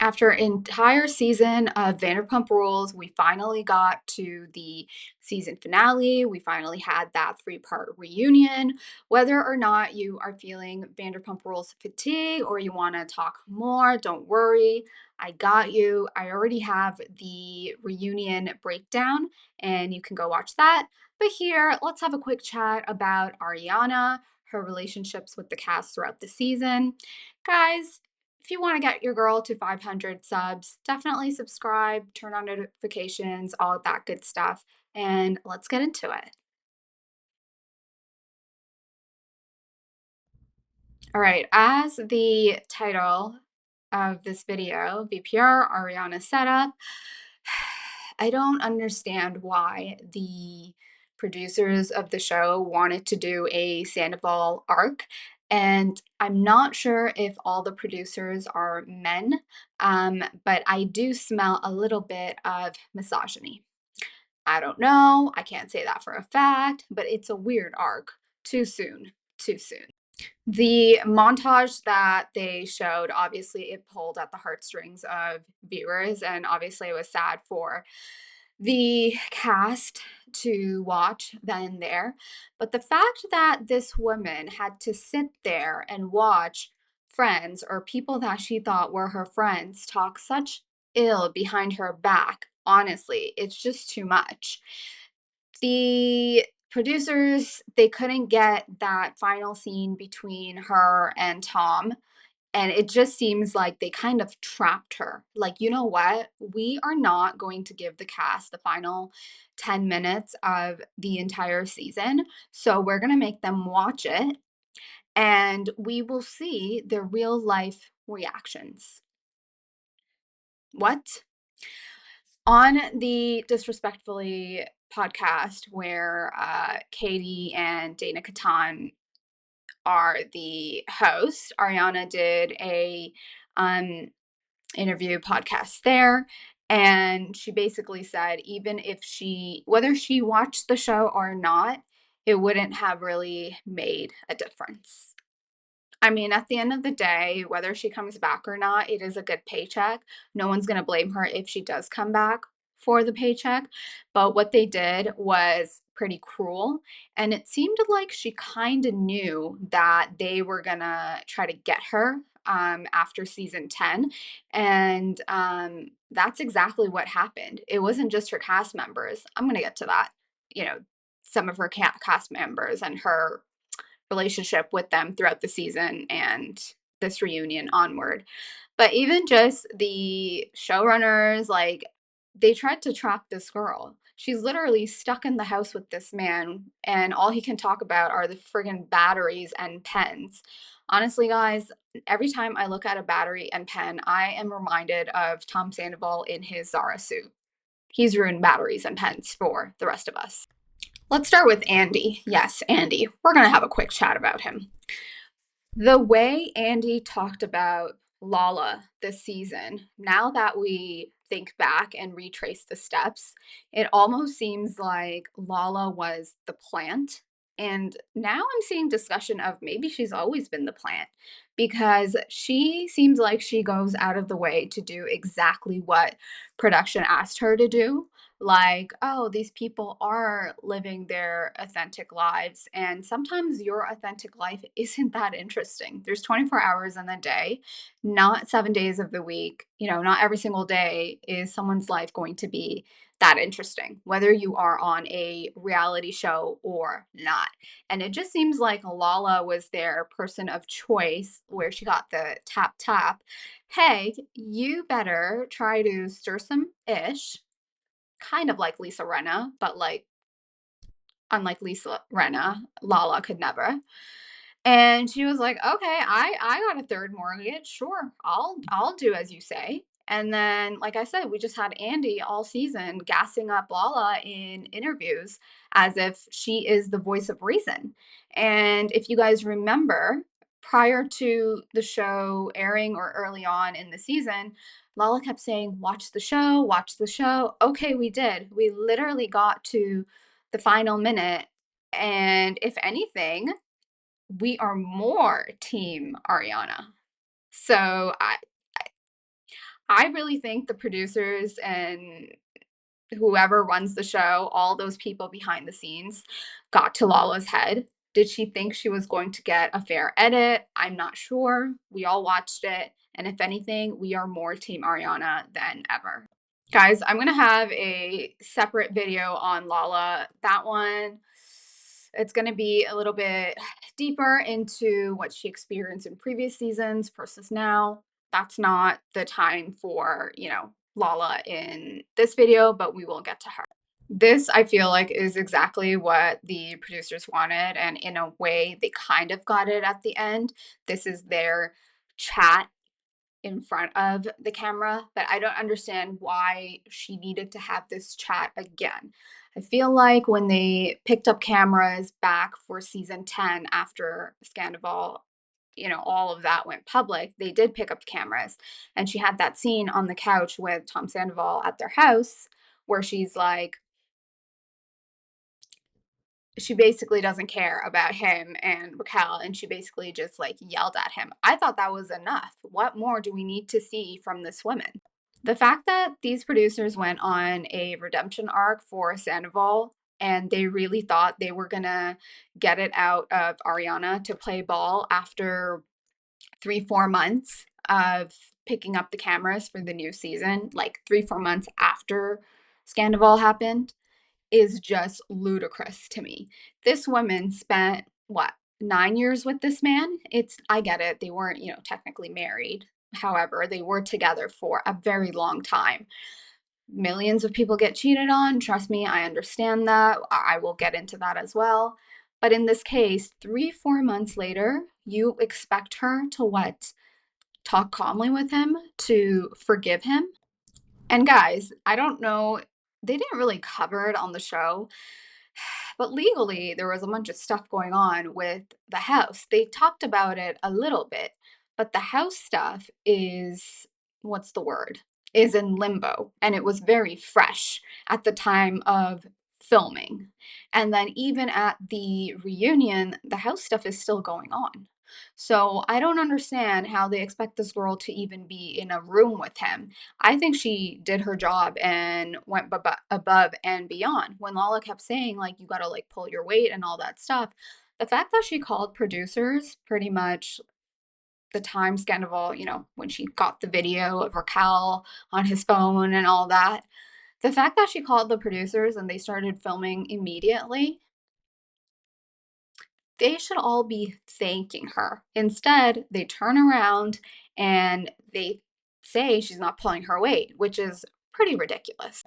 After an entire season of Vanderpump Rules, we finally got to the season finale. We finally had that three-part reunion. Whether or not you are feeling Vanderpump Rules fatigue or you want to talk more, don't worry. I got you. I already have the reunion breakdown, and you can go watch that. But here, let's have a quick chat about Ariana, her relationships with the cast throughout the season. Guys, if you want to get your girl to 500 subs, definitely subscribe, turn on notifications, all of that good stuff, and let's get into it. All right, as the title of this video, VPR Ariana setup, I don't understand why the producers of the show wanted to do a Sandoval arc. And I'm not sure if all the producers are men, but I do smell a little bit of misogyny. I don't know. I can't say that for a fact, but it's a weird arc. Too soon. Too soon. The montage that they showed, obviously, it pulled at the heartstrings of viewers, and obviously, it was sad for the cast to watch then and there. But the fact that this woman had to sit there and watch friends or people that she thought were her friends talk such ill behind her back, honestly, it's just too much. The producers, they couldn't get that final scene between her and Tom, and it just seems like they kind of trapped her. Like, you know what? We are not going to give the cast the final 10 minutes of the entire season. So we're going to make them watch it and we will see their real life reactions. What? On the Disrespectfully podcast, where Katie and Dana Katan are the hosts, Ariana did a um, interview podcast there. And she basically said, even if whether she watched the show or not, it wouldn't have really made a difference. I mean, at the end of the day, whether she comes back or not, it is a good paycheck. No one's going to blame her if she does come back for the paycheck. But what they did was pretty cruel. And it seemed like she kind of knew that they were going to try to get her after season 10. And that's exactly what happened. It wasn't just her cast members. I'm going to get to that. You know, some of her cast members and her relationship with them throughout the season and this reunion onward. But even just the showrunners, like, they tried to trap this girl. She's literally stuck in the house with this man, and all he can talk about are the friggin' batteries and pens. Honestly, guys, every time I look at a battery and pen, I am reminded of Tom Sandoval in his Zara suit. He's ruined batteries and pens for the rest of us. Let's start with Andy. Yes, Andy. We're going to have a quick chat about him. The way Andy talked about Lala this season, now that we think back and retrace the steps, it almost seems like Lala was the plant. And now I'm seeing discussion of maybe she's always been the plant because she seems like she goes out of the way to do exactly what production asked her to do. Like, oh, these people are living their authentic lives. And sometimes your authentic life isn't that interesting. There's 24 hours in the day, not 7 days of the week. You know, not every single day is someone's life going to be that interesting, whether you are on a reality show or not. And it just seems like Lala was their person of choice where she got the tap tap. Hey, you better try to stir some ish, kind of like Lisa Renna, but like unlike Lisa Renna, Lala could never. And she was like, "Okay, I got a third mortgage. Sure, I'll do as you say." And then, like I said, we just had Andy all season gassing up Lala in interviews as if she is the voice of reason. And if you guys remember, prior to the show airing or early on in the season, Lala kept saying, "Watch the show, watch the show." Okay, we did. We literally got to the final minute. And if anything, we are more team Ariana. So I really think the producers and whoever runs the show, all those people behind the scenes, got to Lala's head. Did she think she was going to get a fair edit? I'm not sure. We all watched it. And if anything, we are more Team Ariana than ever. Guys, I'm going to have a separate video on Lala. That one, it's going to be a little bit deeper into what she experienced in previous seasons versus now. That's not the time for, Lala in this video, but we will get to her. This, I feel like, is exactly what the producers wanted, and in a way, they kind of got it at the end. This is their chat in front of the camera, but I don't understand why she needed to have this chat again. I feel like when they picked up cameras back for season 10 after Sandoval, all of that went public, they did pick up cameras. And she had that scene on the couch with Tom Sandoval at their house where she's like, she basically doesn't care about him and Raquel, and she basically just like yelled at him. I thought that was enough. What more do we need to see from this woman? The fact that these producers went on a redemption arc for Sandoval and they really thought they were gonna get it out of Ariana to play ball after 3-4 months of picking up the cameras for the new season, like 3-4 months after Sandoval happened, is just ludicrous to me. This woman spent what, 9 years with this man? I get it. They weren't, technically married. However, they were together for a very long time. Millions of people get cheated on. Trust me, I understand that. I will get into that as well. But in this case, 3-4 months later, you expect her to what? Talk calmly with him, to forgive him? And guys, I don't know, they didn't really cover it on the show, but legally, there was a bunch of stuff going on with the house. They talked about it a little bit, but the house stuff is, what's the word? Is in limbo. And it was very fresh at the time of filming. And then even at the reunion, the house stuff is still going on. So I don't understand how they expect this girl to even be in a room with him. I think she did her job and went above and beyond. When Lala kept saying, like, you got to like pull your weight and all that stuff, the fact that she called producers pretty much the time Scandival, when she got the video of Raquel on his phone and all that, the fact that she called the producers and they started filming immediately, they should all be thanking her. Instead, they turn around and they say she's not pulling her weight, which is pretty ridiculous.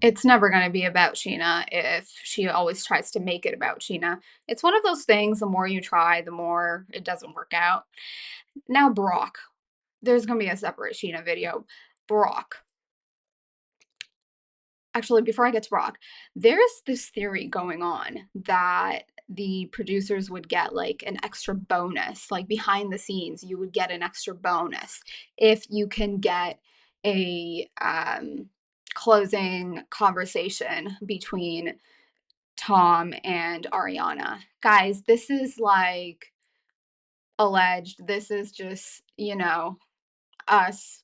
It's never going to be about Sheena if she always tries to make it about Sheena. It's one of those things, the more you try, the more it doesn't work out. Now, Brock. There's going to be a separate Sheena video. Brock. Actually, before I get to Brock, there's this theory going on that the producers would get like an extra bonus, like behind the scenes, you would get an extra bonus if you can get a closing conversation between Tom and Ariana. Guys, this is like alleged. This is just, us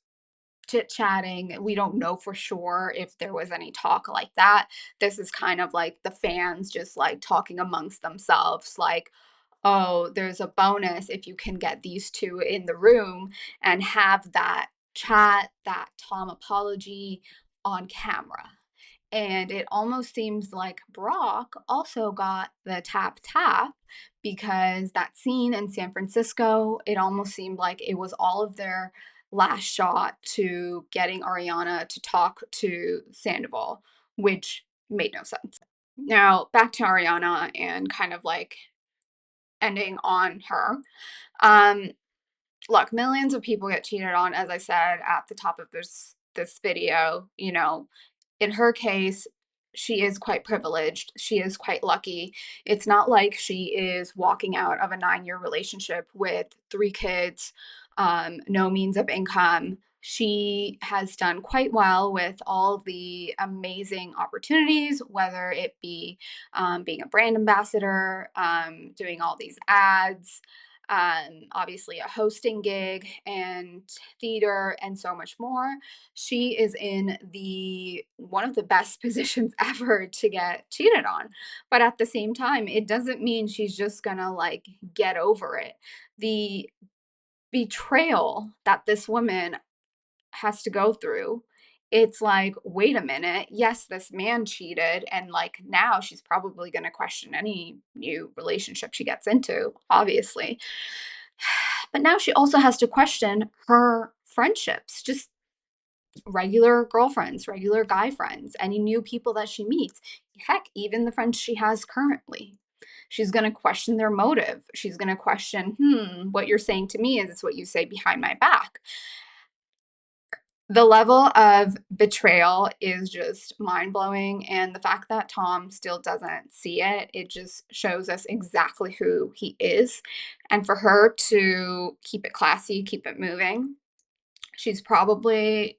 chit-chatting. We don't know for sure if there was any talk like that. This is kind of like the fans just like talking amongst themselves, like, oh, there's a bonus if you can get these two in the room and have that chat, that Tom apology on camera. And it almost seems like Brock also got the tap tap because that scene in San Francisco, it almost seemed like it was all of their last shot to getting Ariana to talk to Sandoval, which made no sense. Now, back to Ariana and kind of like ending on her. Um, Look, millions of people get cheated on, as I said at the top of this video. In her case, she is quite privileged. She is quite lucky. It's not like she is walking out of a 9-year relationship with 3 kids, no means of income. She has done quite well with all the amazing opportunities, whether it be being a brand ambassador, doing all these ads, obviously a hosting gig and theater and so much more. She is in the one of the best positions ever to get cheated on. But at the same time, it doesn't mean she's just gonna like get over it. The betrayal that this woman has to go through, it's like, wait a minute, yes, this man cheated, and like now she's probably going to question any new relationship she gets into, obviously. But now she also has to question her friendships, just regular girlfriends, regular guy friends, any new people that she meets. Heck, even the friends she has currently. She's going to question their motive. She's going to question, what you're saying to me is what you say behind my back. The level of betrayal is just mind-blowing, and the fact that Tom still doesn't see it, it just shows us exactly who he is, and for her to keep it classy, keep it moving, she's probably,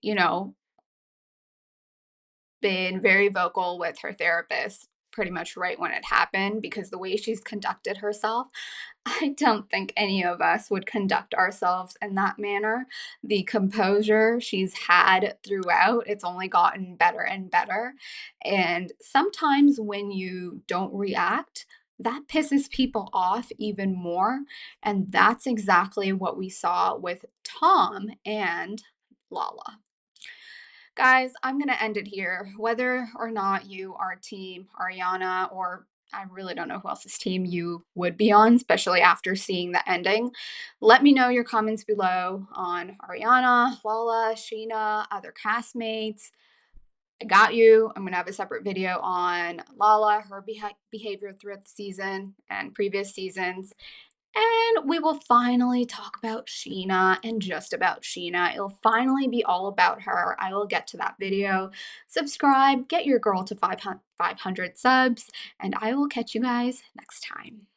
been very vocal with her therapist pretty much right when it happened because the way she's conducted herself, I don't think any of us would conduct ourselves in that manner. The composure she's had throughout, it's only gotten better and better. And sometimes when you don't react, that pisses people off even more. And that's exactly what we saw with Tom and Lala. Guys, I'm going to end it here. Whether or not you are team Ariana, or I really don't know who else's team you would be on, especially after seeing the ending. Let me know your comments below on Ariana, Lala, Sheena, other castmates. I got you. I'm going to have a separate video on Lala, her behavior throughout the season and previous seasons. And we will finally talk about Sheena and just about Sheena. It'll finally be all about her. I will get to that video. Subscribe, get your girl to 500 subs, and I will catch you guys next time.